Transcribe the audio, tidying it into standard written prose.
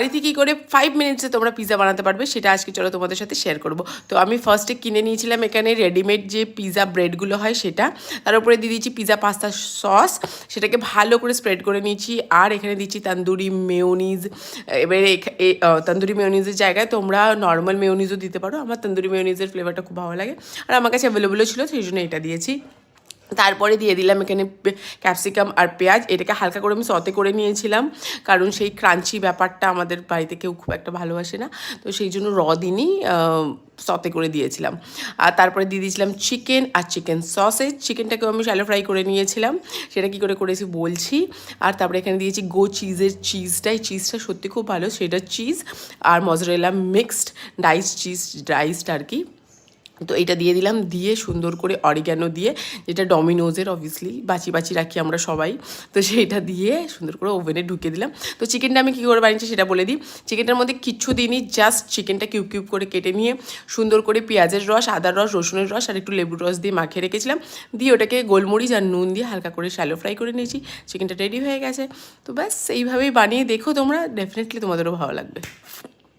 বাড়িতে কী করে 5 মিনিটসে তোমরা পিৎজা বানাতে পারবে সেটা আজকে চলো তোমাদের সাথে শেয়ার করব। তো আমি ফার্স্টে কিনে নিয়েছিলাম এখানে রেডিমেড যে পিৎজা ব্রেডগুলো হয় সেটা, তার উপরে দিয়ে দিয়েছি পিৎজা পাস্তা সস, সেটাকে ভালো করে স্প্রেড করে নিয়েছি। আর এখানে দিচ্ছি তন্দুরি মেয়োনিজ। এবারে তন্দুরি মেয়োনিজের জায়গায় তোমরা নর্মাল মেয়োনিজও দিতে পারো, আমার তন্দুরি মেয়োনিজের ফ্লেভারটা খুব ভালো লাগে আর আমার কাছে অ্যাভেলেবলও ছিল, সেই জন্য এটা দিয়েছি। তারপরে দিয়ে দিলাম এখানে ক্যাপসিকাম আর পেঁয়াজ, এটাকে হালকা করে আমি সতে করে নিয়েছিলাম, কারণ সেই ক্রাঞ্চি ব্যাপারটা আমাদের বাড়িতে কেউ খুব একটা ভালোবাসে না, তো সেই জন্য দিনই সতে করে দিয়েছিলাম। আর তারপরে দিয়ে দিয়েছিলাম চিকেন আর চিকেন সসেজ, চিকেনটাকেও আমি শ্যালো ফ্রাই করে নিয়েছিলাম, সেটা কী করে করেছি বলছি। আর তারপরে এখানে দিয়েছি গো চিজের চিজটা সত্যি খুব ভালো, সেটা চিজ আর মজরেলা মিক্সড ডাইসড আর কি। তো এটা দিয়ে দিলাম, দিয়ে সুন্দর করে অরিগ্যানো দিয়ে, যেটা ডমিনোজের অবভিয়াসলি বাঁচি রাখি আমরা সবাই, তো সেইটা দিয়ে সুন্দর করে ওভেনে ঢুকিয়ে দিলাম। তো চিকেনটা আমি কী করে বানিয়েছি সেটা বলে দিই। চিকেনটার মধ্যে কিচ্ছু দিইনি, জাস্ট চিকেনটা কিউব কিউব করে কেটে নিয়ে সুন্দর করে পেঁয়াজের রস, আদার রস, রসুনের রস আর একটু লেবুর রস দিয়ে মাখিয়ে রেখেছিলাম, দিয়ে ওটাকে গোলমরিচ আর নুন দিয়ে হালকা করে শ্যালো ফ্রাই করে নিয়েছি। চিকেনটা রেডি হয়ে গেছে। তো ব্যাস এইভাবেই বানিয়ে দেখো তোমরা, ডেফিনেটলি তোমাদেরও ভালো লাগবে।